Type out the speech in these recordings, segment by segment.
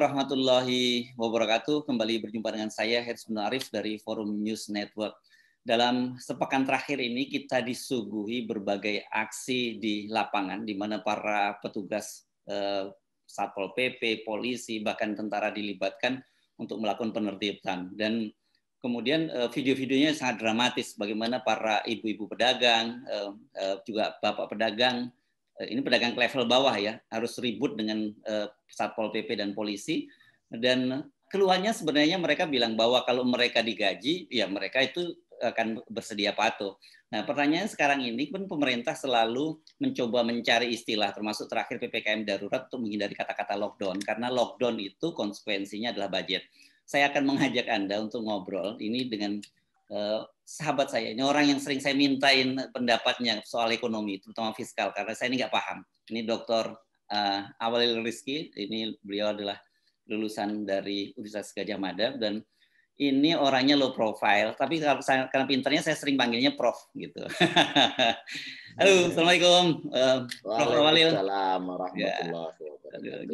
warahmatullahi wabarakatuh. Kembali berjumpa dengan saya, Herzl Arif dari Forum News Network. Dalam sepekan terakhir ini kita disuguhi berbagai aksi di lapangan, di mana para petugas Satpol PP, polisi, bahkan tentara dilibatkan untuk melakukan penertiban. Dan kemudian video-videonya sangat dramatis, bagaimana para ibu-ibu pedagang, juga bapak pedagang, ini pedagang level bawah ya, harus ribut dengan Satpol PP dan polisi. Dan keluhannya sebenarnya mereka bilang bahwa kalau mereka digaji, ya mereka itu akan bersedia patuh. Nah, pertanyaan sekarang ini pun pemerintah selalu mencoba mencari istilah, termasuk terakhir PPKM darurat untuk menghindari kata-kata lockdown, karena lockdown itu konsekuensinya adalah budget. Saya akan mengajak Anda untuk ngobrol ini dengan sahabat saya, ini orang yang sering saya mintain pendapatnya soal ekonomi, terutama fiskal, karena saya ini nggak paham. Ini Dr. Awalil Rizky, ini beliau adalah lulusan dari Universitas Gadjah Mada, dan ini orangnya low profile, tapi karena pinternya saya sering panggilnya Prof gitu. Halo, Assalamualaikum, Prof Awalil. Waalaikumsalam warahmatullahi wabarakatuh.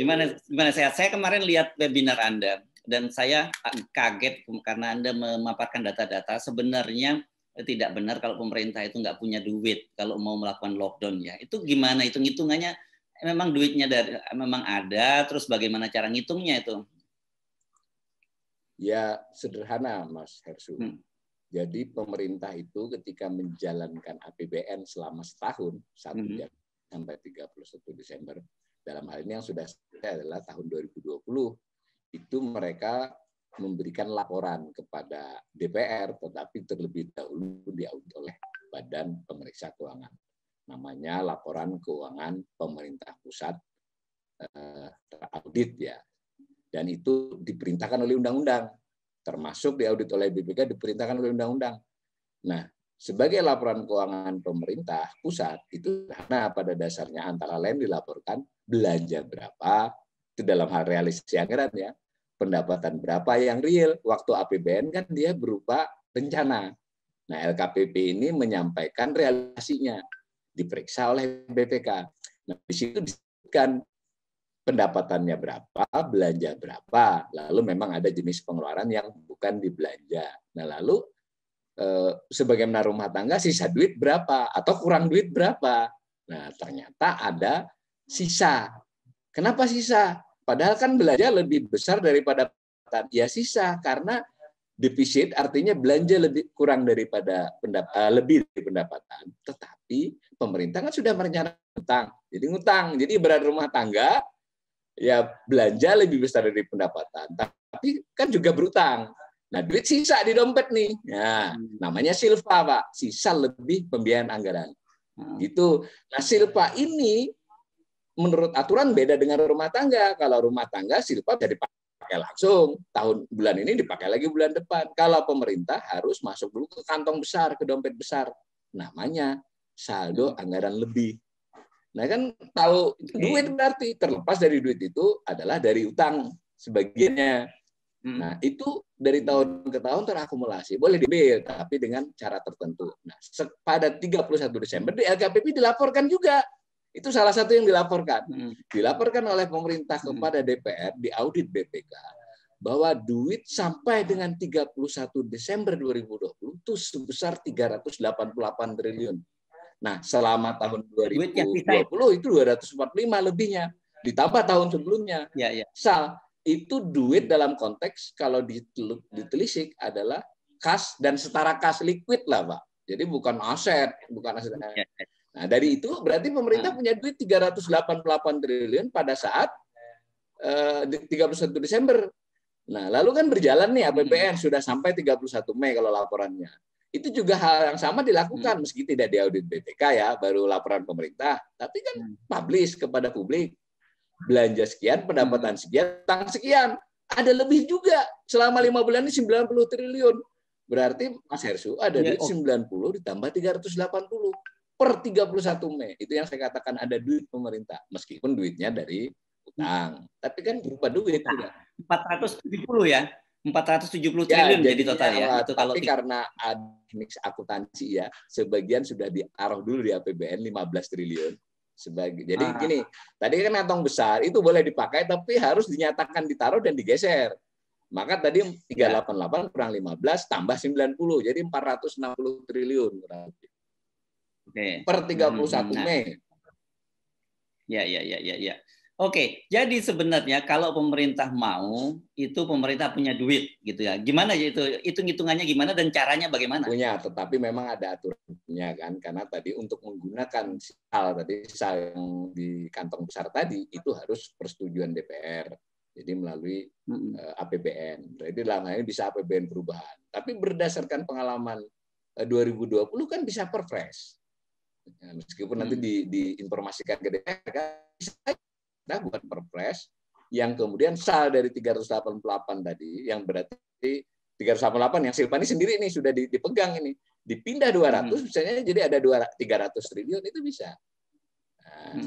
Gimana sehat? Saya kemarin lihat webinar Anda, dan saya kaget karena Anda memaparkan data-data. Sebenarnya tidak benar kalau pemerintah itu nggak punya duit kalau mau melakukan lockdown ya. Itu gimana hitung-hitungannya? Memang duitnya memang ada, terus bagaimana cara ngitungnya itu? Ya sederhana Mas Herzl. Jadi pemerintah itu ketika menjalankan APBN selama setahun, 1 Januari sampai 31 Desember, dalam hal ini yang sudah selesai adalah tahun 2020, itu mereka memberikan laporan kepada DPR, tetapi terlebih dahulu diaudit oleh Badan Pemeriksa Keuangan. Namanya Laporan Keuangan Pemerintah Pusat Audit ya. Dan itu diperintahkan oleh undang-undang. Termasuk diaudit oleh BPK diperintahkan oleh undang-undang. Nah, sebagai laporan keuangan pemerintah pusat, itu pada dasarnya antara lain dilaporkan belanja berapa, itu dalam hal realisasi anggaran ya, pendapatan berapa yang real. Waktu APBN kan dia berupa rencana. Nah, LKPP ini menyampaikan realisasinya, diperiksa oleh BPK. Nah, di situ disebutkan pendapatannya berapa, belanja berapa, lalu memang ada jenis pengeluaran yang bukan dibelanja. Nah, lalu sebagaimana rumah tangga sisa duit berapa atau kurang duit berapa. Nah, ternyata ada sisa. Kenapa sisa? Padahal kan belanja lebih besar daripada pendapatan. Ya sisa karena defisit artinya belanja lebih kurang daripada lebih dari pendapatan. Tetapi pemerintah kan sudah merencanakan utang. Jadi ngutang. Jadi berat rumah tangga ya belanja lebih besar dari pendapatan, tapi kan juga berutang. Nah, duit sisa di dompet nih. Nah, namanya silpa, Pak. Sisa lebih pembiayaan anggaran. Gitu. Nah, silpa ini menurut aturan beda dengan rumah tangga. Kalau rumah tangga silpa bisa dipakai langsung. Bulan ini dipakai lagi bulan depan. Kalau pemerintah harus masuk dulu ke kantong besar, ke dompet besar. Namanya saldo anggaran lebih. Nah kan tahu duit berarti terlepas dari duit itu adalah dari utang sebagiannya. Nah itu dari tahun ke tahun terakumulasi. Boleh diambil tapi dengan cara tertentu. Nah pada 31 Desember di LKPP dilaporkan juga. Itu salah satu yang dilaporkan. Dilaporkan oleh pemerintah kepada DPR di audit BPK bahwa duit sampai dengan 31 Desember 2020 itu sebesar 388 triliun. Nah, selama tahun 2020 itu 245 lebihnya. Ditambah tahun sebelumnya. Sal, itu duit dalam konteks kalau ditelisik adalah kas dan setara kas liquid lah, Pak. Jadi bukan aset. Nah, dari itu berarti pemerintah punya duit 388 triliun pada saat 31 Desember. Nah, lalu kan berjalan nih APBN sudah sampai 31 Mei kalau laporannya. Itu juga hal yang sama dilakukan meski tidak diaudit BPK ya, baru laporan pemerintah, tapi kan publish kepada publik. Belanja sekian, pendapatan sekian, utang sekian. Ada lebih juga. Selama 5 bulan ini 90 triliun. Berarti Mas Herzl ada duit 90 ditambah 380 per 31 Mei. Itu yang saya katakan ada duit pemerintah, meskipun duitnya dari utang. Tapi kan berupa duit juga. 470 ya. 470 triliun jadi total ya. Itu kalau karena ada mix akuntansi ya, sebagian sudah ditaruh dulu di APBN 15 triliun. Jadi gini, tadi kan kantong besar itu boleh dipakai tapi harus dinyatakan ditaruh dan digeser. Maka tadi 388 kurang 15 tambah 90, jadi 460 triliun. Per 31 Mei. Ya. Oke, jadi sebenarnya kalau pemerintah mau, itu pemerintah punya duit gitu ya. Gimana ya itu hitung-hitungannya gimana dan caranya bagaimana? Punya, tetapi memang ada aturannya kan, karena tadi untuk menggunakan sal yang di kantong besar tadi itu harus persetujuan DPR. Jadi melalui APBN. Jadi dalam hal ini bisa APBN perubahan. Tapi berdasarkan pengalaman 2020 kan bisa perpres. Meskipun nanti diinformasikan ke DPR kan bisa kita buat perpres yang kemudian sal dari 388 tadi yang berarti 388 yang Silvani sendiri ini sudah dipegang ini dipindah 200 misalnya jadi ada 300 triliun itu bisa. Nah,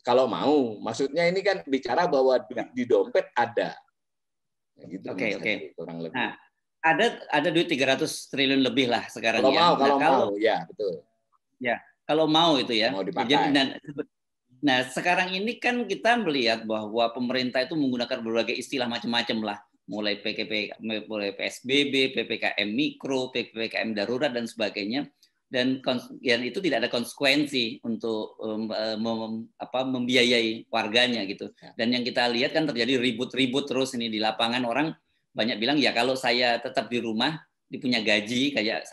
kalau mau, maksudnya ini kan bicara bahwa di dompet ada. Gitu, Oke. Kurang lebih. Nah, ada duit 300 triliun lebih lah sekarang kalau ya. Mau, ya betul. Ya, kalau mau itu ya. Mau dipakai. Nah, sekarang ini kan kita melihat bahwa pemerintah itu menggunakan berbagai istilah macam-macam lah, mulai PSBB, PPKM mikro, PPKM darurat dan sebagainya, dan itu tidak ada konsekuensi untuk membiayai warganya gitu. Dan yang kita lihat kan terjadi ribut-ribut terus ini di lapangan, orang banyak bilang ya kalau saya tetap di rumah, punya gaji kayak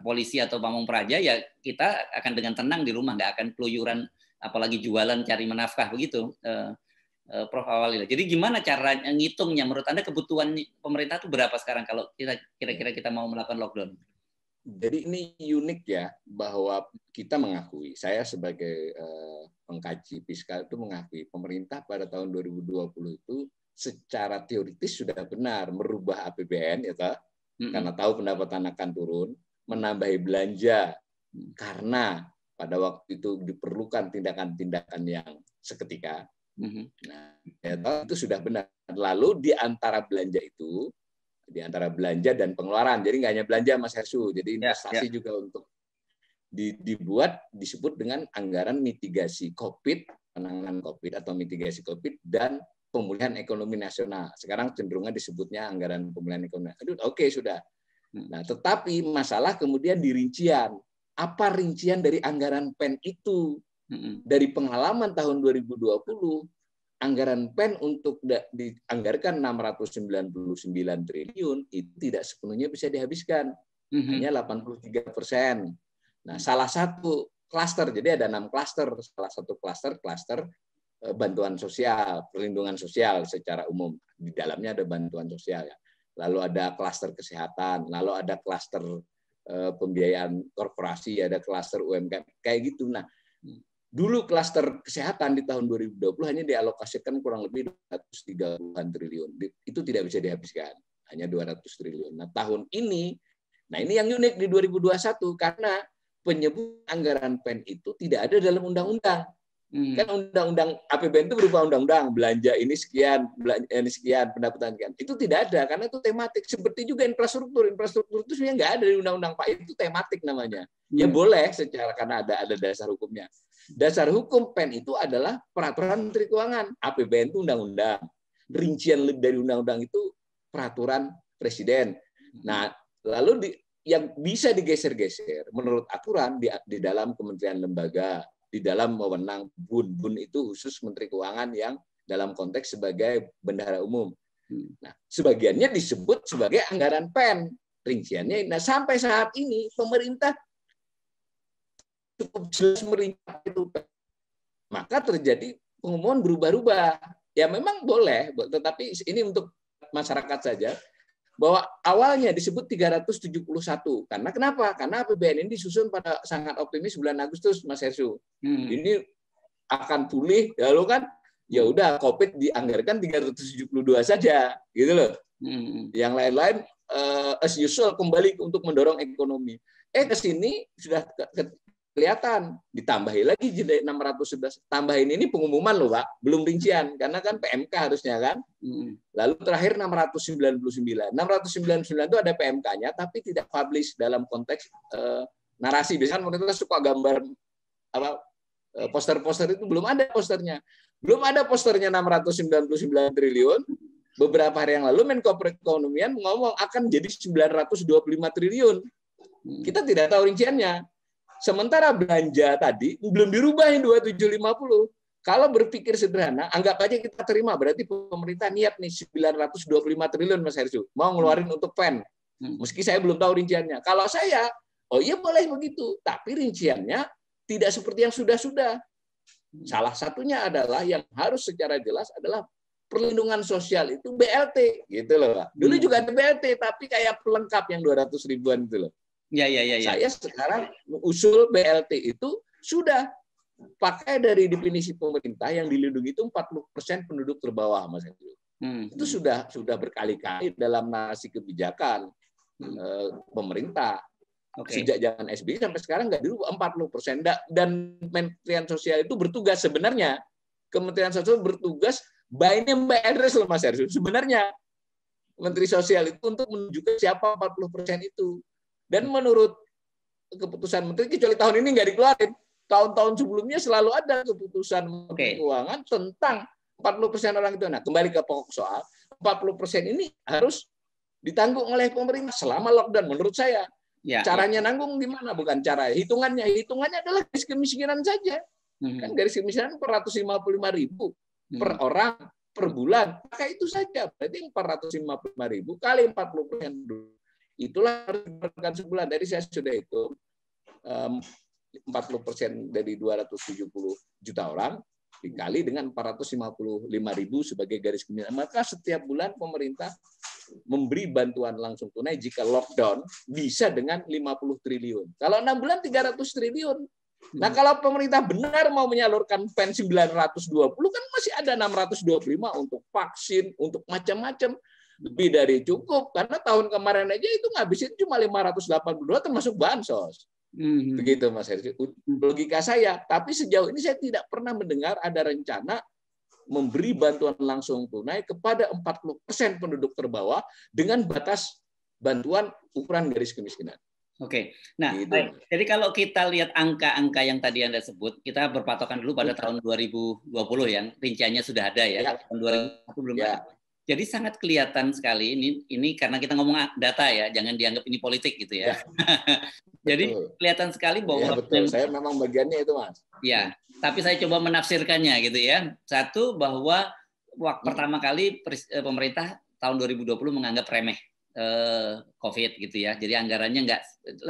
polisi atau pamong praja ya kita akan dengan tenang di rumah, nggak akan keluyuran apalagi jualan cari menafkah begitu, Prof. Awalila. Jadi gimana cara ngitungnya? Menurut Anda kebutuhan pemerintah itu berapa sekarang kalau kira-kira kita mau melakukan lockdown? Jadi ini unik ya bahwa kita mengakui, saya sebagai pengkaji fiskal itu mengakui pemerintah pada tahun 2020 itu secara teoritis sudah benar merubah APBN ya karena tahu pendapatan akan turun, menambahi belanja karena pada waktu itu diperlukan tindakan-tindakan yang seketika. Nah, itu sudah benar. Lalu di antara belanja itu, di antara belanja dan pengeluaran, jadi nggak hanya belanja Mas Hersu, jadi investasi juga untuk dibuat disebut dengan anggaran mitigasi COVID, penanganan COVID atau mitigasi COVID dan pemulihan ekonomi nasional. Sekarang cenderungnya disebutnya anggaran pemulihan ekonomi. Oke, sudah. Nah, tetapi masalah kemudian di rincian. Apa rincian dari anggaran PEN itu? Dari pengalaman tahun 2020, anggaran PEN untuk dianggarkan 699 triliun itu tidak sepenuhnya bisa dihabiskan. Hanya 83%. Nah, salah satu klaster, jadi ada 6 klaster. Salah satu klaster bantuan sosial, perlindungan sosial secara umum. Di dalamnya ada bantuan sosial ya. Lalu ada klaster kesehatan, lalu ada klaster pembiayaan korporasi, ada klaster UMKM, kayak gitu. Nah, dulu klaster kesehatan di tahun 2020 hanya dialokasikan kurang lebih 230-an triliun. Itu tidak bisa dihabiskan, hanya 200 triliun. Nah, tahun ini, ini yang unik di 2021, karena penyebut anggaran PEN itu tidak ada dalam undang-undang. Kan undang-undang APBN itu berupa undang-undang, belanja ini sekian, pendapatan sekian. Itu tidak ada karena itu tematik. Seperti juga infrastruktur itu sebenarnya nggak ada di undang-undang Pak, itu tematik namanya. Ya boleh secara karena ada dasar hukumnya. Dasar hukum PEN itu adalah peraturan Menteri Keuangan. APBN itu undang-undang. Rincian dari undang-undang itu peraturan Presiden. Nah, lalu yang bisa digeser-geser menurut aturan di dalam kementerian lembaga, di dalam wewenang BUN itu khusus Menteri Keuangan yang dalam konteks sebagai bendahara umum. Nah, sebagiannya disebut sebagai anggaran PEN rinciannya. Nah, sampai saat ini pemerintah cukup jelas merinci itu. Maka terjadi pengumuman berubah-ubah. Ya memang boleh, tetapi ini untuk masyarakat saja. Bahwa awalnya disebut 371. Karena kenapa? Karena APBN ini disusun pada sangat optimis bulan Agustus, Mas Hersu. Ini akan pulih, lalu kan ya udah COVID dianggarkan 372 saja, gitu loh. Yang lain-lain as usual kembali untuk mendorong ekonomi. Ke sini sudah kelihatan ditambahi lagi jadi 611. Tambahin ini pengumuman loh, Pak, belum rincian karena kan PMK harusnya kan. Lalu terakhir 699. 699 itu ada PMK-nya tapi tidak publish dalam konteks narasi. Biasanya pemerintah suka gambar Poster-poster itu belum ada posternya. Belum ada posternya 699 triliun. Beberapa hari yang lalu Menko Perekonomian ngomong akan jadi 925 triliun. Kita tidak tahu rinciannya. Sementara belanja tadi belum dirubah yang 2750. Kalau berpikir sederhana, anggap aja kita terima, berarti pemerintah niat nih 925 triliun Mas Hersu, mau ngeluarin untuk PEN. Meski saya belum tahu rinciannya. Kalau saya, oh iya boleh begitu, tapi rinciannya tidak seperti yang sudah-sudah. Salah satunya adalah yang harus secara jelas adalah perlindungan sosial itu BLT, gitu loh Pak. Dulu juga ada BLT, tapi kayak pelengkap yang 200 ribuan itu loh. Ya. Saya sekarang usul BLT itu sudah pakai dari definisi pemerintah yang dilindungi itu 40% penduduk terbawah, Mas Hendro. Itu sudah berkali-kali dalam narasi kebijakan pemerintah. Sejak zaman SBY sampai sekarang nggak dirubah 40%. Dan Kementerian Sosial itu bertugas sebenarnya. Kementerian Sosial bertugas by name by address loh Mas Hersu. Sebenarnya Menteri Sosial itu untuk menunjukkan siapa 40% itu. Dan menurut keputusan Menteri, kecuali tahun ini nggak dikeluarin. Tahun-tahun sebelumnya selalu ada keputusan Menteri Keuangan tentang 40% orang itu. Nah, kembali ke pokok soal, 40% ini harus ditanggung oleh pemerintah selama lockdown menurut saya. Caranya nanggung gimana? Bukan cara hitungannya. Hitungannya adalah garis kemiskinan saja. Kan garis kemiskinan 455.000 per orang per bulan. Maka itu saja. Berarti 455.000 kali 40%. Itulah harus diberikan sebulan. Dari saya sudah hitung 40% dari 270 juta orang dikali dengan 455.000 sebagai garis kemiskinan. Maka setiap bulan pemerintah memberi bantuan langsung tunai jika lockdown bisa dengan 50 triliun. Kalau 6 bulan 300 triliun. Nah, kalau pemerintah benar mau menyalurkan PEN 920 kan masih ada 625 untuk vaksin, untuk macam-macam. Lebih dari cukup karena tahun kemarin aja itu ngabisin cuma 582 termasuk bansos. Begitu Mas Hersi. Logika saya, tapi sejauh ini saya tidak pernah mendengar ada rencana memberi bantuan langsung tunai kepada 40% penduduk terbawah dengan batas bantuan ukuran garis kemiskinan. Nah, gitu. baik. Jadi kalau kita lihat angka-angka yang tadi Anda sebut, kita berpatokan dulu pada tahun 2020 yang rinciannya sudah ada ya. Tahun 2021 belum ada. Jadi sangat kelihatan sekali ini karena kita ngomong data ya, jangan dianggap ini politik gitu ya. Jadi kelihatan sekali bahwa betul. Saya memang bagiannya itu Mas. Ya, tapi saya coba menafsirkannya gitu ya. Satu bahwa pertama kali pemerintah tahun 2020 menganggap remeh COVID gitu ya. Jadi anggarannya nggak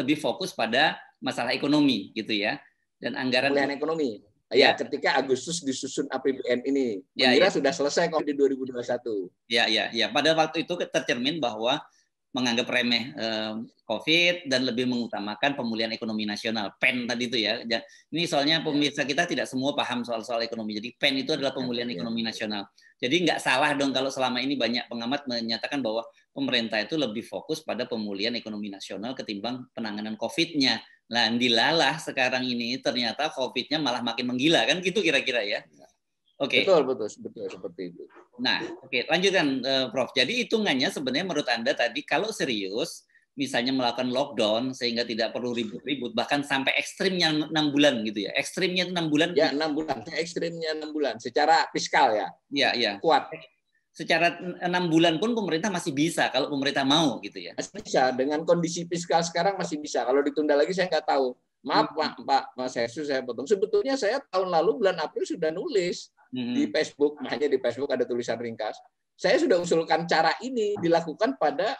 lebih fokus pada masalah ekonomi gitu ya. Dan anggaran pemulihan ekonomi. Ya, ketika Agustus disusun APBN ini, kira sudah selesai kok di 2021. Ya. Pada waktu itu tercermin bahwa menganggap remeh COVID dan lebih mengutamakan pemulihan ekonomi nasional. PEN tadi itu ya. Ini soalnya pemirsa kita tidak semua paham soal ekonomi. Jadi PEN itu adalah pemulihan ekonomi nasional. Jadi nggak salah dong kalau selama ini banyak pengamat menyatakan bahwa pemerintah itu lebih fokus pada pemulihan ekonomi nasional ketimbang penanganan COVID-nya. Nah, dilalah sekarang ini ternyata COVID-nya malah makin menggila kan gitu kira-kira ya. Betul seperti itu. Nah, lanjutkan Prof. Jadi hitungannya sebenarnya menurut Anda tadi kalau serius misalnya melakukan lockdown sehingga tidak perlu ribut-ribut bahkan sampai ekstrimnya 6 bulan gitu ya. Ekstrimnya 6 bulan. Ya, 6 bulan. Ekstrimnya 6 bulan secara fiskal ya. Iya. Kuat. Secara 6 bulan pun pemerintah masih bisa kalau pemerintah mau gitu ya. Masih bisa dengan kondisi fiskal sekarang masih bisa. Kalau ditunda lagi saya nggak tahu. Maaf Pak Mas Hersu saya potong. Sebetulnya saya tahun lalu bulan April sudah nulis di Facebook, hanya di Facebook ada tulisan ringkas. Saya sudah usulkan cara ini dilakukan pada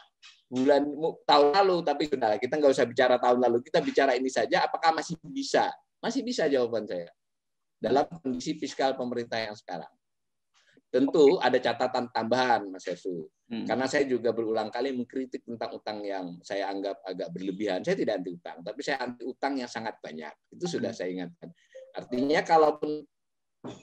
tahun lalu, tapi sudah kita nggak usah bicara tahun lalu, kita bicara ini saja. Apakah masih bisa? Masih bisa jawaban saya dalam kondisi fiskal pemerintah yang sekarang. Tentu ada catatan tambahan, Mas Hersu. Karena saya juga berulang kali mengkritik tentang utang yang saya anggap agak berlebihan. Saya tidak anti utang, tapi saya anti utang yang sangat banyak. Itu sudah saya ingatkan. Artinya kalaupun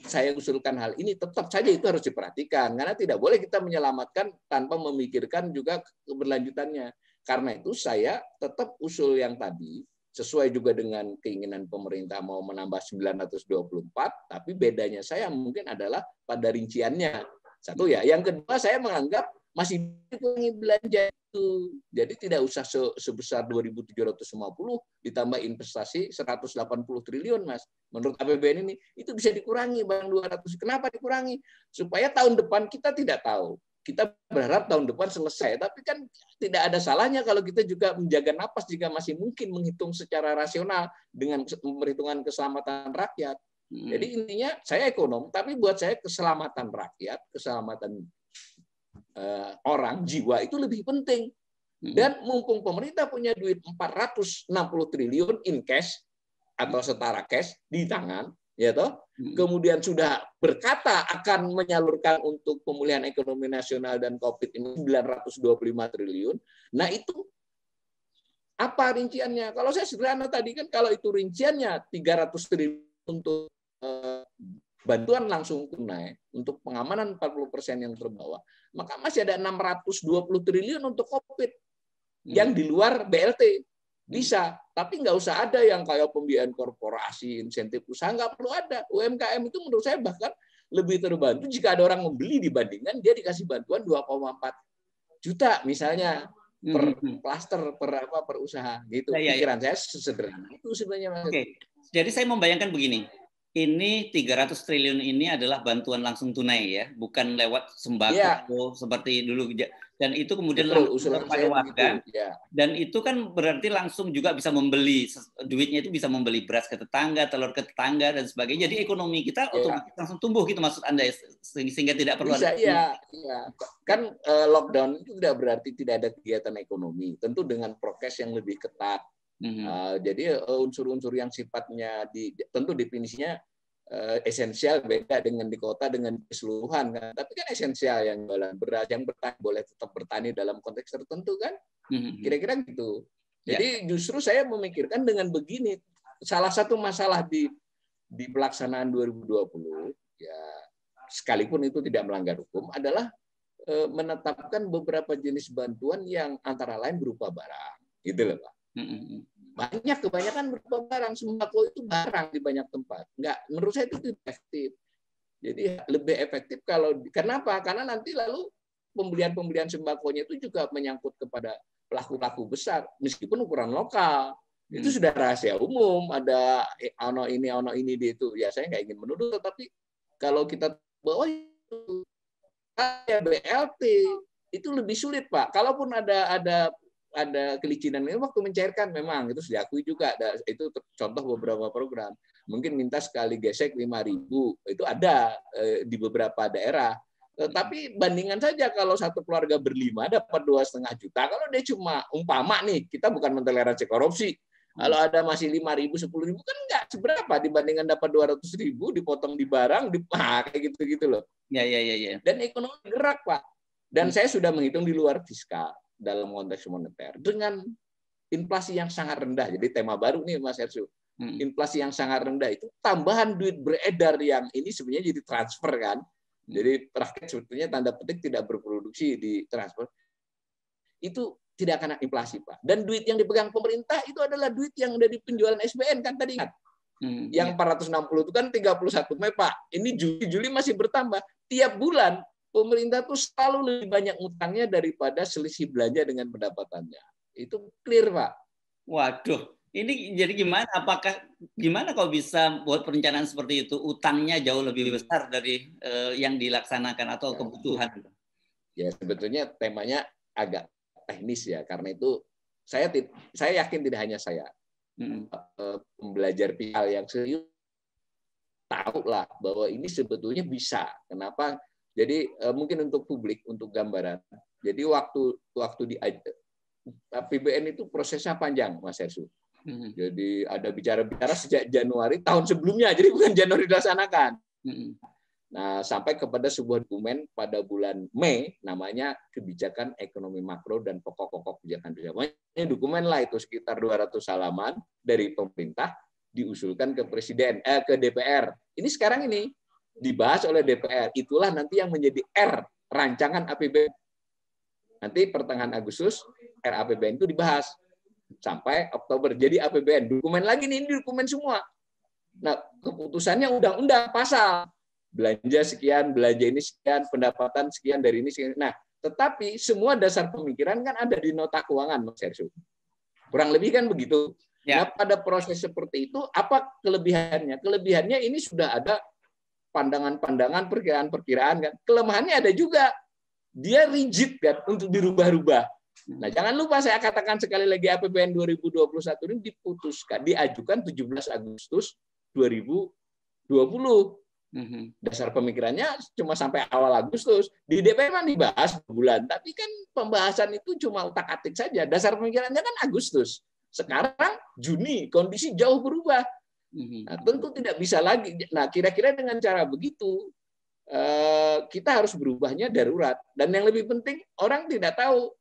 saya usulkan hal ini, tetap saja itu harus diperhatikan. Karena tidak boleh kita menyelamatkan tanpa memikirkan juga keberlanjutannya. Karena itu saya tetap usul yang tadi, sesuai juga dengan keinginan pemerintah mau menambah 924, tapi bedanya saya mungkin adalah pada rinciannya. Satu ya. Yang kedua, saya menganggap masih dikurangi belanja itu. Jadi tidak usah sebesar 2.750 ditambah investasi 180 triliun, Mas. Menurut APBN ini itu bisa dikurangi Bang 200. Kenapa dikurangi? Supaya tahun depan kita tidak tahu. Kita berharap tahun depan selesai, tapi kan tidak ada salahnya kalau kita juga menjaga napas jika masih mungkin menghitung secara rasional dengan perhitungan keselamatan rakyat. Jadi intinya saya ekonom, tapi buat saya keselamatan rakyat, keselamatan orang, jiwa itu lebih penting. Dan mumpung pemerintah punya duit 460 triliun in cash atau setara cash di tangan, ya toh, kemudian sudah berkata akan menyalurkan untuk pemulihan ekonomi nasional dan COVID ini 925 triliun. Nah itu apa rinciannya? Kalau saya sederhana tadi kan, kalau itu rinciannya 300 triliun untuk bantuan langsung tunai untuk pengamanan 40% yang terbawa, maka masih ada 620 triliun untuk COVID yang di luar BLT. Bisa, tapi nggak usah ada yang kayak pembiayaan korporasi, insentif usaha, nggak perlu ada. UMKM itu menurut saya bahkan lebih terbantu jika ada orang membeli dibandingkan dia dikasih bantuan 2,4 juta misalnya per klaster, per usaha gitu. Pikiran saya sederhana itu sebenarnya, Mas. Oke. Jadi saya membayangkan begini. Ini 300 triliun ini adalah bantuan langsung tunai ya, bukan lewat sembako seperti dulu. Dan itu kemudian langsung kepada warga. Dan itu kan berarti langsung juga bisa membeli, duitnya itu bisa membeli beras ke tetangga, telur ke tetangga, dan sebagainya. Jadi ekonomi kita otomatis langsung tumbuh gitu maksud Anda, sehingga tidak perlu ada. Kan lockdown itu tidak berarti tidak ada kegiatan ekonomi. Tentu dengan prokes yang lebih ketat. Jadi unsur-unsur yang sifatnya tentu definisinya esensial beda dengan di kota dengan keseluruhan kan. Tapi kan esensial yang jualan beras, yang bertani boleh tetap bertani dalam konteks tertentu kan. Kira-kira gitu. Jadi justru saya memikirkan dengan begini, salah satu masalah di pelaksanaan 2020 ya, sekalipun itu tidak melanggar hukum, adalah menetapkan beberapa jenis bantuan yang antara lain berupa barang. Gitu loh, Pak. Kebanyakan berupa barang. Sembako itu barang di banyak tempat. Menurut saya itu tidak efektif. Jadi lebih efektif kenapa? Karena nanti lalu pembelian sembakonya itu juga menyangkut kepada pelaku-pelaku besar, meskipun ukuran lokal. Itu sudah rahasia umum. Ada ono ini di itu. Ya saya nggak ingin menuduh, tapi kalau kita bawa itu kayak BLT itu lebih sulit, Pak. Kalaupun ada kelicinan ini waktu mencairkan, memang itu diakui juga. Itu contoh beberapa program. Mungkin minta sekali gesek 5.000, itu ada di beberapa daerah. Tapi bandingan saja kalau satu keluarga berlima dapat 2,5 juta. Kalau dia cuma umpama nih, kita bukan mentoleransi korupsi. Kalau ada masih 5.000, 10.000 kan nggak seberapa dibandingkan dapat 200.000 dipotong di barang, kayak gitu loh. Ya. Dan ekonomi gerak, Pak. Dan saya sudah menghitung di luar fiskal dalam konteks moneter dengan inflasi yang sangat rendah. Jadi tema baru nih Mas Hersu. Inflasi yang sangat rendah itu tambahan duit beredar yang ini sebenarnya jadi transfer kan. Jadi rakyat sebetulnya tanda petik tidak berproduksi di transfer. Itu tidak akan inflasi, Pak. Dan duit yang dipegang pemerintah itu adalah duit yang dari penjualan SBN kan tadi ingat. Yang 460 itu kan 31 Mei, Pak. Ini Juli masih bertambah. Tiap bulan pemerintah tuh selalu lebih banyak utangnya daripada selisih belanja dengan pendapatannya. Itu clear, Pak. Waduh, ini jadi gimana? Gimana kalau bisa buat perencanaan seperti itu? Utangnya jauh lebih besar dari yang dilaksanakan atau kebutuhan. Ya, sebetulnya temanya agak teknis ya, karena itu saya yakin tidak hanya saya. Pembelajar fiskal yang serius tahu lah bahwa ini sebetulnya bisa. Kenapa? Jadi mungkin untuk publik, untuk gambaran. Jadi waktu di APBN itu prosesnya panjang, Mas Hersu. Jadi ada bicara-bicara sejak Januari tahun sebelumnya, jadi bukan Januari dilaksanakan. Nah, sampai kepada sebuah dokumen pada bulan Mei, namanya Kebijakan Ekonomi Makro dan Pokok-pokok Kebijakan. Ini dokumen lah itu sekitar 200 halaman dari pemerintah diusulkan ke DPR. Ini sekarang ini dibahas oleh DPR. Itulah nanti yang menjadi R, rancangan APBN. Nanti pertengahan Agustus RAPBN itu dibahas sampai Oktober jadi APBN. Dokumen lagi nih, ini dokumen semua. Nah, keputusannya undang-undang pasal belanja sekian, belanja ini sekian, pendapatan sekian dari ini sekian. Nah, Tetapi semua dasar pemikiran kan ada di nota keuangan, Mas Hersu. Kurang lebih kan begitu. Ya. Nah, pada proses seperti itu, apa kelebihannya? Kelebihannya ini sudah ada pandangan-pandangan, perkiraan-perkiraan kan. Kelemahannya ada juga. Dia rigid kan untuk dirubah-rubah. Nah, jangan lupa saya katakan sekali lagi, APBN 2021 ini diputuskan, diajukan 17 Agustus 2020. Dasar pemikirannya cuma sampai awal Agustus. Di DPR kan dibahas bulan, tapi kan pembahasan itu cuma utak-atik saja. Dasar pemikirannya kan Agustus. Sekarang Juni, kondisi jauh berubah. Nah, tentu tidak bisa lagi. Nah, kira-kira dengan cara begitu, kita harus berubahnya darurat. Dan yang lebih penting, orang tidak tahu.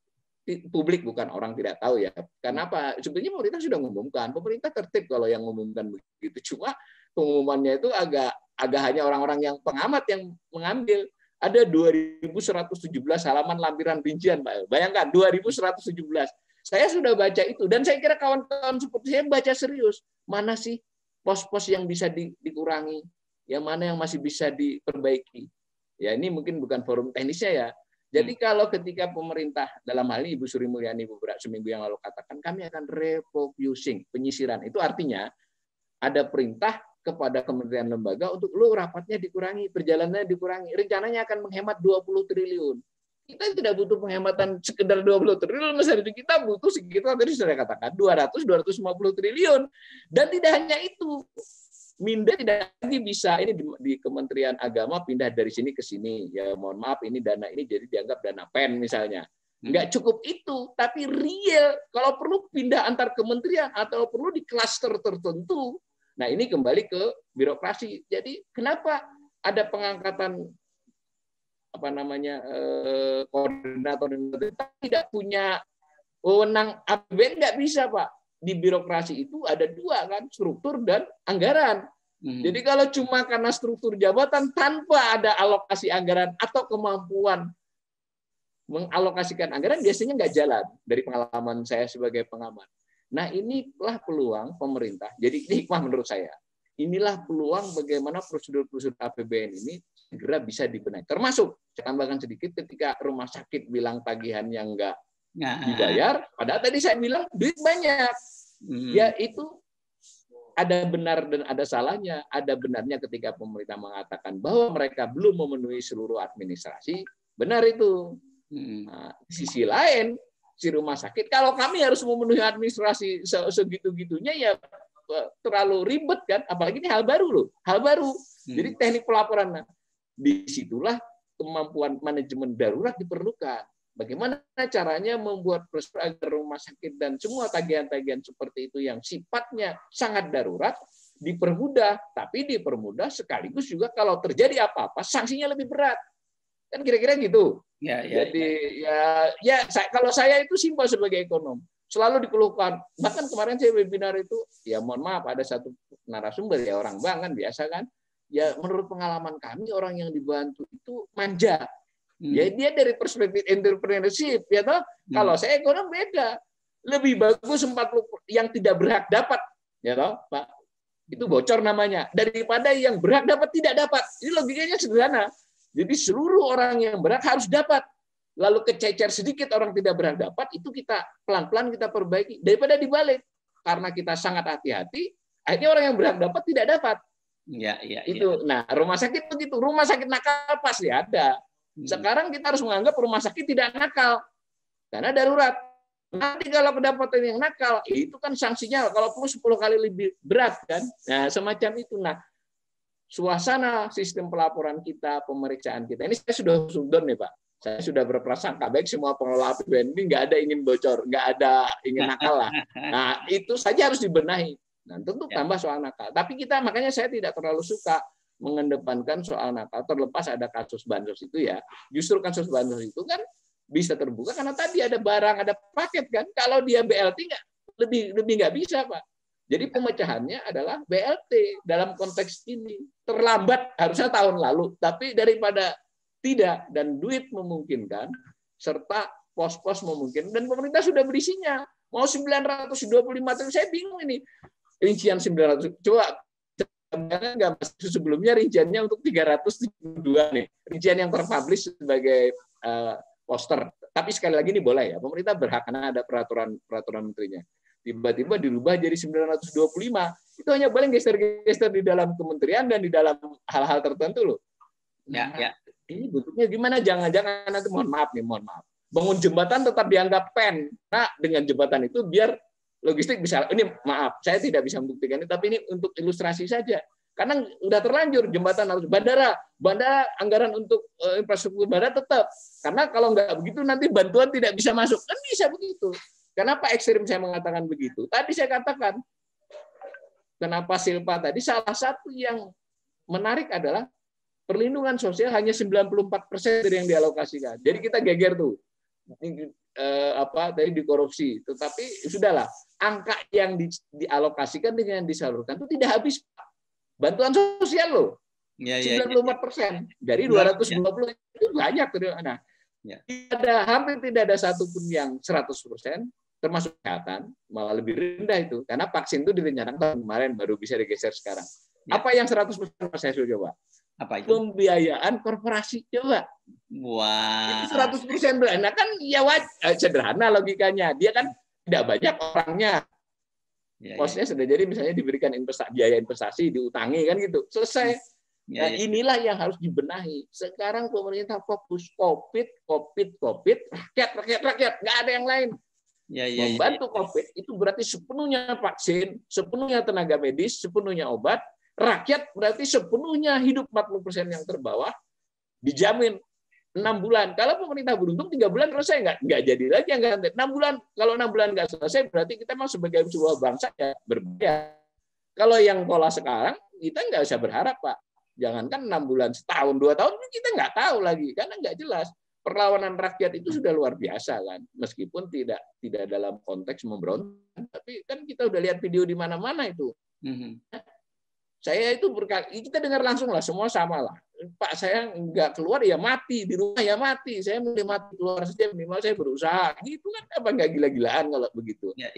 Publik bukan orang tidak tahu ya. Kenapa? Sebenarnya pemerintah sudah mengumumkan. Pemerintah tertib kalau yang mengumumkan begitu. Cuma pengumumannya itu agak hanya orang-orang yang pengamat yang mengambil. Ada 2.117 halaman lampiran rincian, Pak. Bayangkan 2.117. Saya sudah baca itu dan saya kira kawan-kawan seperti saya baca serius. Mana sih pos-pos yang bisa dikurangi, yang mana yang masih bisa diperbaiki. Ya ini mungkin bukan forum teknisnya ya. Jadi kalau ketika pemerintah, dalam hal ini Ibu Sri Mulyani beberapa seminggu yang lalu katakan, kami akan refocusing, penyisiran. Itu artinya ada perintah kepada kementerian lembaga untuk lu rapatnya dikurangi, perjalanannya dikurangi. Rencananya akan menghemat 20 triliun. Kita tidak butuh penghematan sekedar 20 triliun, kita butuh sekitar tadi sudah katakan 200-250 triliun. Dan tidak hanya itu, Minda tidak lagi bisa ini di Kementerian Agama pindah dari sini ke sini. Ya mohon maaf, ini dana ini jadi dianggap dana PEN misalnya. Nggak cukup itu, tapi real kalau perlu pindah antar kementerian atau perlu di klaster tertentu. Nah ini kembali ke birokrasi. Jadi kenapa ada pengangkatan koordinator tidak punya wewenang APBN? Nggak bisa, Pak. Di birokrasi itu ada dua kan, struktur dan anggaran. Jadi kalau cuma karena struktur jabatan tanpa ada alokasi anggaran atau kemampuan mengalokasikan anggaran, biasanya nggak jalan dari pengalaman saya sebagai pengamat. Nah inilah peluang pemerintah. Jadi ini hikmah menurut saya. Inilah peluang bagaimana prosedur-prosedur APBN ini segera bisa dibenahi. Termasuk, saya tambahkan sedikit, ketika rumah sakit bilang tagihannya nggak dibayar, padahal tadi saya bilang duit banyak. Ya itu ada benar dan ada salahnya. Ada benarnya ketika pemerintah mengatakan bahwa mereka belum memenuhi seluruh administrasi, benar itu. Nah, di sisi lain, si rumah sakit, kalau kami harus memenuhi administrasi segitu-gitunya ya terlalu ribet kan, apalagi ini hal baru loh, hal baru. Jadi teknik pelaporan, nah, disitulah kemampuan manajemen darurat diperlukan. Bagaimana caranya membuat prosedur agar rumah sakit dan semua tagihan-tagihan seperti itu yang sifatnya sangat darurat dipermudah, tapi dipermudah sekaligus juga kalau terjadi apa-apa sanksinya lebih berat. Kan kira-kira gitu. Jadi kalau saya itu simpel sebagai ekonom, selalu dikeluhkan. Bahkan kemarin saya webinar itu, ya mohon maaf ada satu narasumber ya orang bank kan biasa kan. Ya menurut pengalaman kami orang yang dibantu itu manja. Ya dia dari perspektif entrepreneurship ya toh. Kalau saya ekonom beda. Lebih bagus 40 yang tidak berhak dapat ya toh, Pak. Itu bocor namanya daripada yang berhak dapat tidak dapat. Ini logikanya sederhana. Jadi seluruh orang yang berhak harus dapat. Lalu kececer sedikit orang tidak berhak dapat, itu kita pelan-pelan kita perbaiki daripada dibalik. Karena kita sangat hati-hati, akhirnya orang yang berhak dapat tidak dapat. Itu. Nah, rumah sakit begitu. Rumah sakit nakal pasti ada. Sekarang kita harus menganggap rumah sakit tidak nakal karena darurat. Nanti kalau kedapatan yang nakal, itu kan sanksinya kalau perlu 10 kali lebih berat kan. Nah, semacam itu. Nah, suasana sistem pelaporan kita, pemeriksaan kita. Ini saya sudah sudon nih, Pak. Saya sudah berprasangka baik semua pengelola APBN ini nggak ada ingin bocor, nggak ada ingin nakal lah. Nah, itu saja harus dibenahi. Nah, tentu tambah soal nakal. Tapi kita makanya saya tidak terlalu suka mengedepankan soal nakal, terlepas ada kasus bansos itu ya. Justru kasus bansos itu kan bisa terbuka karena tadi ada barang, ada paket kan. Kalau dia BLT lebih nggak bisa, Pak. Jadi pemecahannya adalah BLT dalam konteks ini. Terlambat harusnya tahun lalu, tapi daripada tidak dan duit memungkinkan serta pos-pos memungkinkan dan pemerintah sudah berisinya. Mau 925 triliun, saya bingung ini. Rincian 900. Coba enggak sebelumnya rinciannya untuk 372 nih. Rincian yang terpublish sebagai poster. Tapi sekali lagi ini boleh ya, pemerintah berhak karena ada peraturan menterinya. Tiba-tiba dirubah jadi 925. Itu hanya boleh geser-geser di dalam kementerian dan di dalam hal-hal tertentu loh. Ya, ya. Ini bentuknya gimana? Jangan-jangan nanti mohon maaf. Bangun jembatan tetap dianggap pen. Nah, dengan jembatan itu biar logistik bisa. Ini maaf, saya tidak bisa membuktikan ini, tapi ini untuk ilustrasi saja. Karena udah terlanjur jembatan harus bandara anggaran untuk infrastruktur bandara tetap. Karena kalau nggak begitu nanti bantuan tidak bisa masuk. Kan bisa begitu. Kenapa ekstrim saya mengatakan begitu? Tadi saya katakan kenapa Silpa tadi salah satu yang menarik adalah perlindungan sosial hanya 94% dari yang dialokasikan. Jadi kita geger tuh. Tadi dikorupsi. Tetapi sudahlah, angka yang dialokasikan dengan yang disalurkan itu tidak habis. Bantuan sosial loh. 94% dari 220 itu banyak. Nah, hampir tidak ada satupun yang 100%, termasuk kesehatan, malah lebih rendah itu. Karena vaksin itu direncanakan tahun kemarin, baru bisa digeser sekarang. Apa yang 100% Mas Hesu coba? Apa itu? Pembiayaan korporasi, coba. Wah. Itu 100%. Nah kan ya sederhana logikanya. Dia kan tidak banyak orangnya. Kosnya sudah jadi misalnya diberikan biaya investasi, diutangi kan gitu. Selesai. Nah, inilah yang harus dibenahi. Sekarang pemerintah fokus COVID, rakyat, nggak ada yang lain. Membantu COVID itu berarti sepenuhnya vaksin, sepenuhnya tenaga medis, sepenuhnya obat. Rakyat berarti sepenuhnya hidup 40% yang terbawah dijamin 6 bulan. Kalau pemerintah beruntung 3 bulan selesai, nggak jadi lagi yang ganti. 6 bulan, kalau 6 bulan nggak selesai berarti kita memang sebagai sebuah bangsa ya berbeda. Kalau yang pola sekarang kita nggak usah berharap Pak. Jangankan 6 bulan, setahun, 2 tahun kita nggak tahu lagi karena nggak jelas. Perlawanan rakyat itu sudah luar biasa kan, meskipun tidak dalam konteks memberontak, tapi kan kita udah lihat video di mana-mana itu. Saya itu kita dengar langsung lah, semua sama lah. Pak saya nggak keluar ya mati, di rumah ya mati, saya mulai mati keluar saja minimal saya berusaha. Gitu kan apa nggak gila-gilaan kalau begitu? Ya.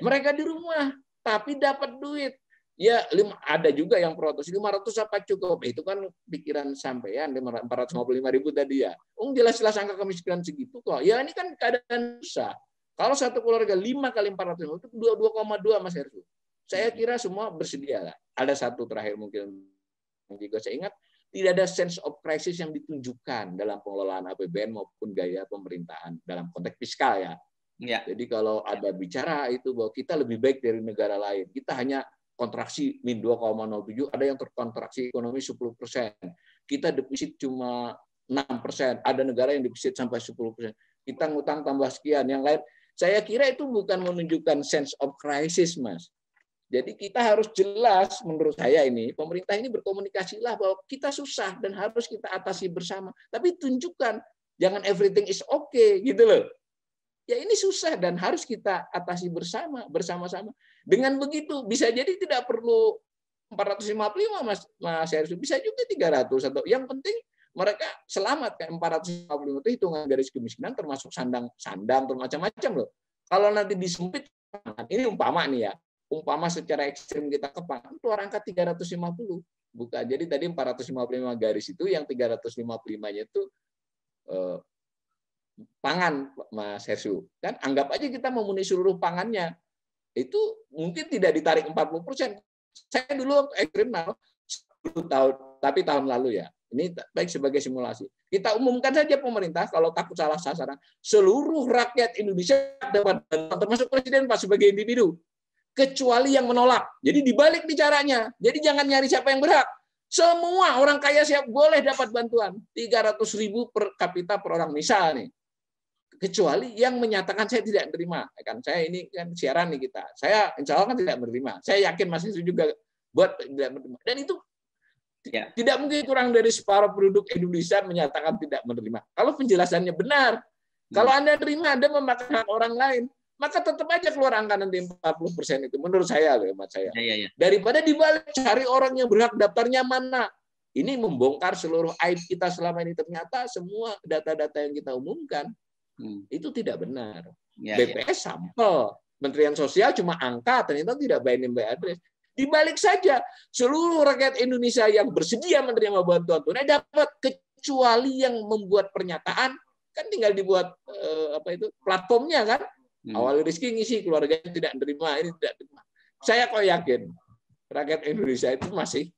Mereka di rumah tapi dapat duit. Ya ada juga yang protes 500 apa cukup? Itu kan pikiran sampean 455.000 tadi ya. Jelas-jelas angka kemiskinan segitu kok. Ya ini kan keadaan susah. Kalau satu keluarga 5 kali 400 itu 2,2 Mas Heru. Saya kira semua bersedia lah. Ada satu terakhir mungkin juga saya ingat, tidak ada sense of crisis yang ditunjukkan dalam pengelolaan APBN maupun gaya pemerintahan dalam konteks fiskal ya. Jadi kalau ada bicara itu bahwa kita lebih baik dari negara lain, kita hanya kontraksi min 2,07, ada yang terkontraksi ekonomi 10%. Kita defisit cuma 6%, ada negara yang defisit sampai 10%. Kita ngutang tambah sekian, yang lain. Saya kira itu bukan menunjukkan sense of crisis, Mas. Jadi kita harus jelas, menurut saya ini, pemerintah ini berkomunikasilah bahwa kita susah dan harus kita atasi bersama. Tapi tunjukkan, jangan everything is okay, gitu loh. Ya ini susah dan harus kita atasi bersama-sama. Dengan begitu, bisa jadi tidak perlu 455, Mas Heru, bisa juga 300. Atau yang penting mereka selamat, kayak 455 itu hitungan garis kemiskinan, termasuk sandang, macam-macam loh. Kalau nanti disempit, ini umpama nih ya, umpama secara ekstrim kita kepang, keluar angka 350. Bukan. Jadi tadi 455 garis itu, yang 355-nya itu pangan, Mas Heru. Kan anggap aja kita memenuhi seluruh pangannya. Itu mungkin tidak ditarik 40%. Saya dulu ekstrim 10 tahun, tapi tahun lalu ya. Ini baik sebagai simulasi. Kita umumkan saja pemerintah, kalau takut salah sasaran, seluruh rakyat Indonesia dapat bantuan, termasuk presiden Pak sebagai individu. Kecuali yang menolak. Jadi dibalik bicaranya. Jadi jangan nyari siapa yang berhak. Semua orang kaya siap boleh dapat bantuan. 300.000 per kapita per orang misal nih. Kecuali yang menyatakan saya tidak menerima. Kan saya ini kan siaran nih kita. Saya insya Allah kan tidak menerima. Saya yakin Mas itu juga buat tidak menerima. Dan itu tidak mungkin kurang dari separuh penduduk Indonesia menyatakan tidak menerima. Kalau penjelasannya benar. Kalau Anda terima, Anda memakan hak orang lain. Maka tetap aja keluar angka nanti 40% itu. Menurut saya, hemat saya. Daripada dibalik cari orang yang berhak daftarnya mana. Ini membongkar seluruh aib kita selama ini. Ternyata semua data-data yang kita umumkan itu tidak benar. BPS sampel. Kementerian Sosial cuma angka, ternyata tidak by name by address. Dibalik saja, seluruh rakyat Indonesia yang bersedia menerima bantuan tunai dapat, kecuali yang membuat pernyataan kan tinggal dibuat platformnya kan. Awal Rizky ngisi, keluarganya tidak menerima, ini tidak terima. Saya kok yakin rakyat Indonesia itu masih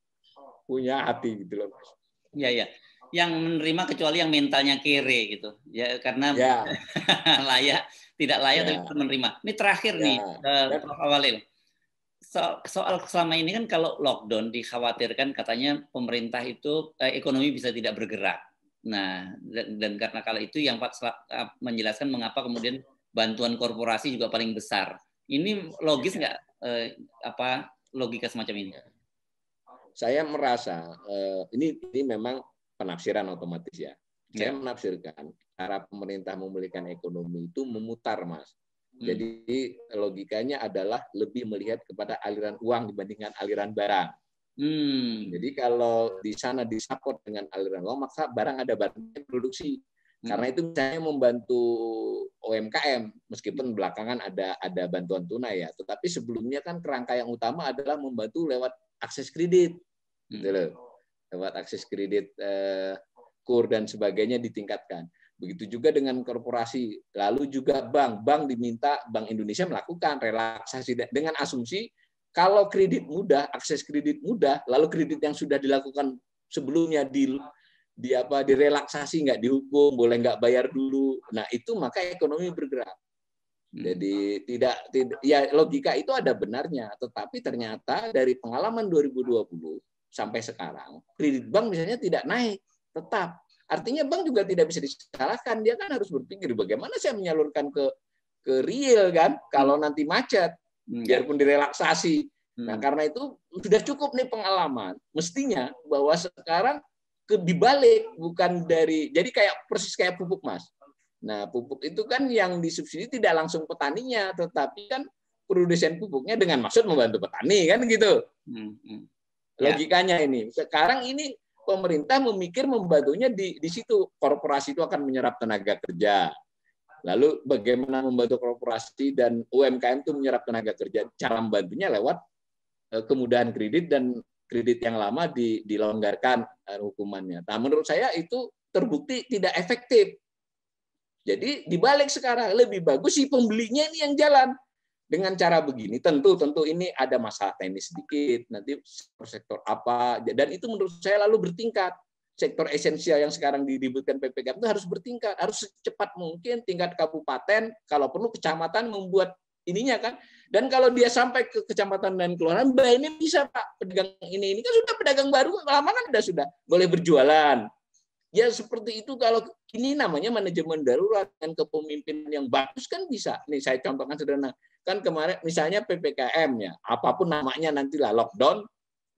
punya hati gitu loh, Mas. Iya, iya. Yang menerima kecuali yang mentalnya kere gitu. Ya karena layak, tidak layak tapi menerima. Ini terakhir nih, Prof. Awalil. Soal selama ini kan kalau lockdown dikhawatirkan katanya pemerintah itu ekonomi bisa tidak bergerak. Nah, dan karena kalau itu yang Pak menjelaskan mengapa kemudian bantuan korporasi juga paling besar. Ini logis nggak logika semacam ini? Saya merasa ini memang penafsiran otomatis ya. Saya menafsirkan cara pemerintah memulihkan ekonomi itu memutar, Mas. Jadi logikanya adalah lebih melihat kepada aliran uang dibandingkan aliran barang. Jadi kalau di sana disupport dengan aliran uang, maka barang ada barangnya produksi. Karena itu misalnya membantu UMKM, meskipun belakangan ada bantuan tunai ya, tetapi sebelumnya kan kerangka yang utama adalah membantu lewat akses kredit, gitu loh. Lewat akses kredit, KUR dan sebagainya ditingkatkan. Begitu juga dengan korporasi, lalu juga bank diminta, Bank Indonesia melakukan relaksasi dengan asumsi kalau kredit mudah, akses kredit mudah, lalu kredit yang sudah dilakukan sebelumnya direlaksasi, nggak dihukum, boleh nggak bayar dulu. Nah itu maka ekonomi bergerak. Jadi tidak ya logika itu ada benarnya, tetapi ternyata dari pengalaman 2020 sampai sekarang kredit bank misalnya tidak naik, tetap. Artinya bank juga tidak bisa disalahkan, dia kan harus berpikir bagaimana saya menyalurkan ke real kan, kalau nanti macet, biarpun direlaksasi. Nah karena itu sudah cukup nih pengalaman, mestinya bahwa sekarang dibalik, bukan dari, jadi persis kayak pupuk, Mas. Nah, pupuk itu kan yang disubsidi tidak langsung petaninya, tetapi kan produsen pupuknya dengan maksud membantu petani, kan gitu. Logikanya ini. Sekarang ini pemerintah memikir membantunya di situ. Korporasi itu akan menyerap tenaga kerja. Lalu bagaimana membantu korporasi dan UMKM itu menyerap tenaga kerja? Cara membantunya lewat kemudahan kredit dan kredit yang lama dilonggarkan hukumannya. Nah, menurut saya itu terbukti tidak efektif. Jadi dibalik sekarang lebih bagus si pembelinya ini yang jalan dengan cara begini. Tentu ini ada masalah teknis sedikit. Nanti sektor apa dan itu menurut saya lalu bertingkat. Sektor esensial yang sekarang diributkan PPKM itu harus bertingkat, harus secepat mungkin tingkat kabupaten, kalau perlu kecamatan membuat ininya kan. Dan kalau dia sampai ke kecamatan dan kelurahan, ini bisa Pak, pedagang ini kan sudah pedagang baru, lama kan sudah boleh berjualan. Ya seperti itu, kalau ini namanya manajemen darurat dan kepemimpinan yang bagus kan bisa. Nih saya contohkan sederhana. Kan kemarin misalnya PPKM ya, apapun namanya nantilah lockdown,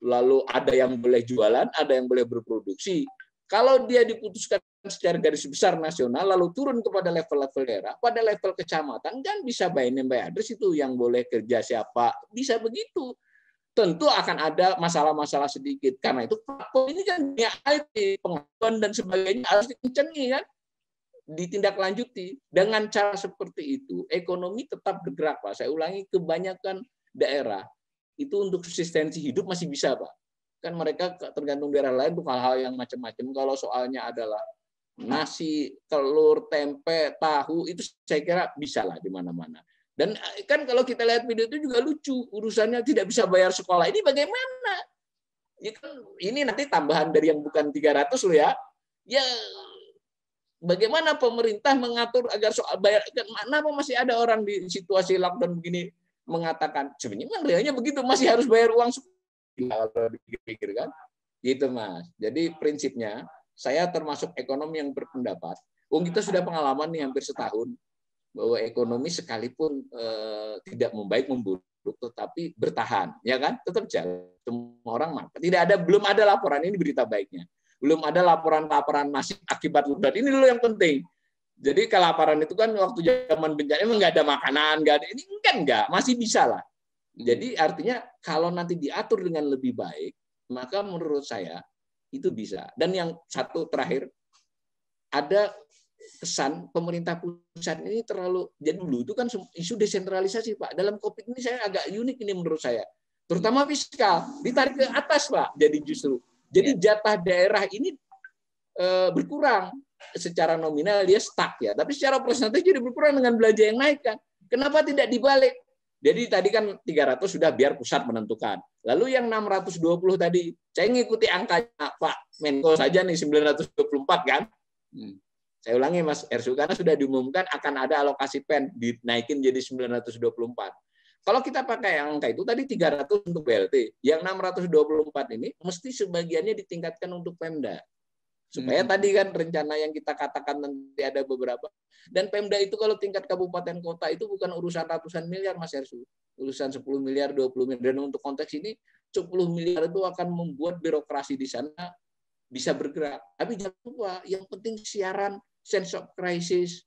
lalu ada yang boleh jualan, ada yang boleh berproduksi. Kalau dia diputuskan secara garis besar nasional, lalu turun kepada level-level daerah, pada level kecamatan, kan bisa by name by address itu yang boleh kerja siapa, bisa begitu. Tentu akan ada masalah-masalah sedikit. Karena itu platform ini kan punya IT, pengetahuan dan sebagainya harus dikencengi kan, ditindaklanjuti. Dengan cara seperti itu, ekonomi tetap bergerak, Pak. Saya ulangi, kebanyakan daerah itu untuk subsistensi hidup masih bisa, Pak. Kan mereka tergantung daerah lain untuk hal-hal yang macam-macam. Kalau soalnya adalah nasi, telur, tempe, tahu, itu saya kira bisa lah di mana-mana. Dan kan kalau kita lihat video itu juga lucu, urusannya tidak bisa bayar sekolah. Ini bagaimana? Ya kan, ini nanti tambahan dari yang bukan 300 loh ya. Ya bagaimana pemerintah mengatur agar soal bayar? Kenapa masih ada orang di situasi lockdown begini mengatakan sebenarnya realnya begitu, masih harus bayar uang sekolah. Kalau dipikir kan, gitu Mas. Jadi prinsipnya saya termasuk ekonom yang berpendapat, kita sudah pengalaman nih hampir setahun bahwa ekonomi sekalipun tidak membaik memburuk, tetapi bertahan, ya kan, tetap jalan. Semua orang makan. Belum ada laporan, ini berita baiknya. Belum ada laporan masif akibat lockdown. Ini dulu yang penting. Jadi kelaparan itu kan waktu zaman bencana emang nggak ada makanan, nggak ada ini kan nggak, masih bisa lah. Jadi artinya kalau nanti diatur dengan lebih baik, maka menurut saya itu bisa. Dan yang satu terakhir, ada kesan pemerintah pusat ini terlalu, jadi dulu itu kan isu desentralisasi Pak. Dalam COVID ini saya agak unik ini menurut saya. Terutama fiskal, ditarik ke atas Pak. Jadi justru, jadi jatah daerah ini berkurang. secara nominal dia stuck ya, tapi secara persentase jadi berkurang dengan belanja yang naik kan. Kenapa tidak dibalik? Jadi tadi kan 300 sudah biar pusat menentukan. Lalu yang 620 tadi, saya ngikuti angkanya Pak Menko saja nih 924 kan. Saya ulangi Mas Ersu, karena sudah diumumkan akan ada alokasi PEN dinaikin jadi 924. Kalau kita pakai angka itu tadi 300 untuk BLT, yang 624 ini mesti sebagiannya ditingkatkan untuk Pemda. Supaya tadi kan rencana yang kita katakan nanti ada beberapa. Dan Pemda itu kalau tingkat kabupaten kota itu bukan urusan ratusan miliar Mas Ersu. Urusan 10 miliar, 20 miliar. Dan untuk konteks ini 10 miliar itu akan membuat birokrasi di sana bisa bergerak. Tapi jangan lupa, yang penting siaran, sense of crisis,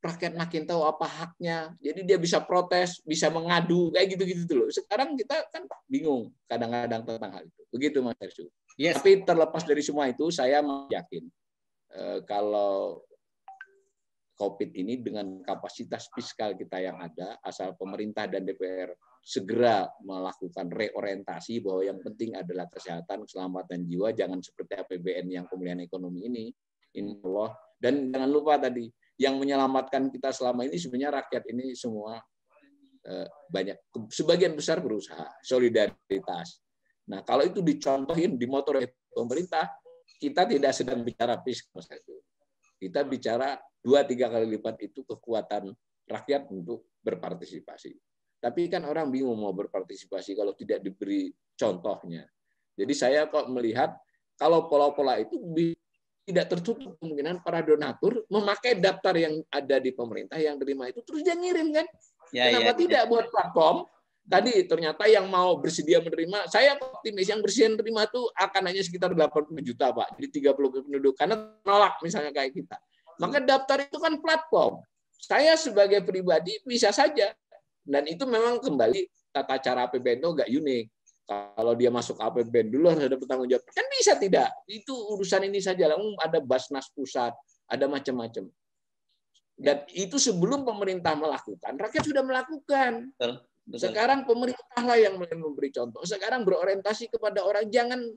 rakyat makin tahu apa haknya, jadi dia bisa protes, bisa mengadu, kayak gitu-gitu loh. Sekarang kita kan bingung kadang-kadang tentang hal itu. Begitu Mas Ersu. Yes. Tapi terlepas dari semua itu, saya yakin kalau COVID ini dengan kapasitas fiskal kita yang ada, asal pemerintah dan DPR segera melakukan reorientasi bahwa yang penting adalah kesehatan, keselamatan jiwa, jangan seperti APBN yang pemulihan ekonomi ini, insya Allah. Dan jangan lupa tadi, yang menyelamatkan kita selama ini sebenarnya rakyat ini semua banyak, sebagian besar berusaha, solidaritas. Nah, kalau itu dicontohin, dimotori pemerintah, kita tidak sedang bicara fiskal. Kita bicara 2-3 kali lipat itu kekuatan rakyat untuk berpartisipasi. Tapi kan orang bingung mau berpartisipasi kalau tidak diberi contohnya. Jadi saya kok melihat kalau pola-pola itu tidak tertutup kemungkinan para donatur memakai daftar yang ada di pemerintah yang terima itu terus dia ngirim kan? Kenapa tidak buat platform? Tadi ternyata yang mau bersedia menerima, saya optimis yang bersedia menerima itu akan hanya sekitar 80 juta Pak, jadi 30 penduduk karena nolak misalnya kayak kita. Maka daftar itu kan platform. Saya sebagai pribadi bisa saja, dan itu memang kembali tata cara APBN itu nggak unik. Kalau dia masuk APBN dulu harus ada bertanggung jawab. Kan bisa tidak? Itu urusan ini saja. Ada Basnas pusat, ada macam-macam. Dan itu sebelum pemerintah melakukan, rakyat sudah melakukan. Betul. Sekarang pemerintahlah yang memberi contoh. Sekarang berorientasi kepada orang, jangan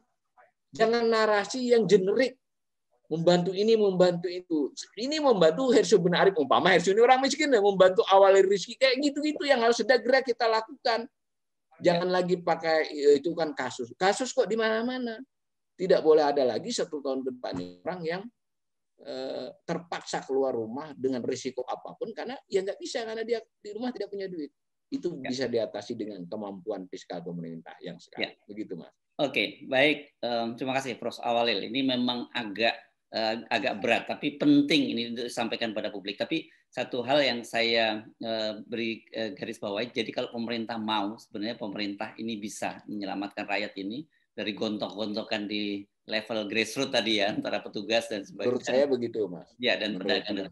narasi yang generik. Membantu ini, membantu itu. Ini membantu Hersu bin Arif, umpama Hersu ini orang miskin, ya, membantu awali rezeki. Kayak gitu-gitu yang harus segera kita lakukan. Jangan lagi pakai itu kan kasus. Kasus kok di mana-mana. Tidak boleh ada lagi 1 tahun ke depan orang yang terpaksa keluar rumah dengan risiko apapun karena ya nggak bisa karena dia di rumah tidak punya duit. Itu bisa diatasi dengan kemampuan fiskal pemerintah yang sekarang. Begitu Mas. Oke, baik. Terima kasih Prof. Awalil. Ini memang agak berat, tapi penting ini disampaikan pada publik. Tapi satu hal yang saya beri garis bawahi, jadi kalau pemerintah mau, sebenarnya pemerintah ini bisa menyelamatkan rakyat ini dari gontok-gontokan di level grassroots tadi ya, antara petugas dan sebagainya. Menurut saya begitu, Mas. Ya, dan pedagang.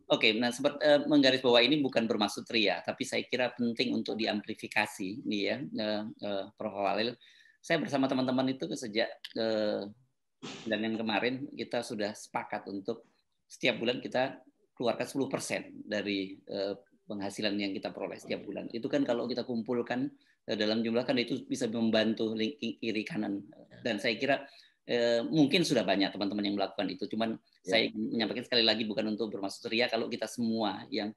Oke, nah menggaris bawah ini bukan bermaksud ria, tapi saya kira penting untuk diamplifikasi nih ya, Prof. Awalil. Saya bersama teman-teman itu sejak bulan yang kemarin kita sudah sepakat untuk setiap bulan kita keluarkan 10% dari penghasilan yang kita peroleh setiap bulan. Itu kan kalau kita kumpulkan dalam jumlah kan itu bisa membantu kiri kanan. Dan saya kira mungkin sudah banyak teman-teman yang melakukan itu. Cuman saya menyampaikan sekali lagi bukan untuk bermaksud ria, kalau kita semua yang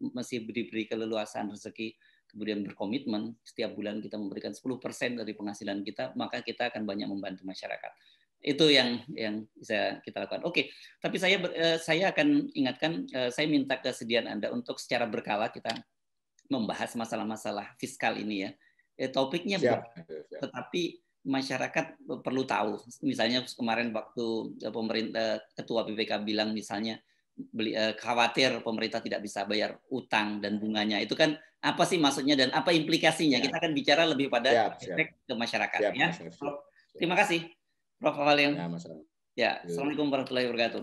masih diberi keleluasaan rezeki kemudian berkomitmen setiap bulan kita memberikan 10% dari penghasilan kita, maka kita akan banyak membantu masyarakat. Itu yang bisa kita lakukan. Oke, tapi saya akan ingatkan, saya minta kesediaan Anda untuk secara berkala kita membahas masalah-masalah fiskal ini ya. Topiknya berat, tetapi masyarakat perlu tahu. Misalnya kemarin waktu pemerintah Ketua BPK bilang misalnya khawatir pemerintah tidak bisa bayar utang dan bunganya. Itu kan apa sih maksudnya dan apa implikasinya? Kita akan bicara lebih pada efek ke masyarakat. Ya. Terima kasih, Prof. Awalil. Ya, Assalamualaikum warahmatullahi wabarakatuh.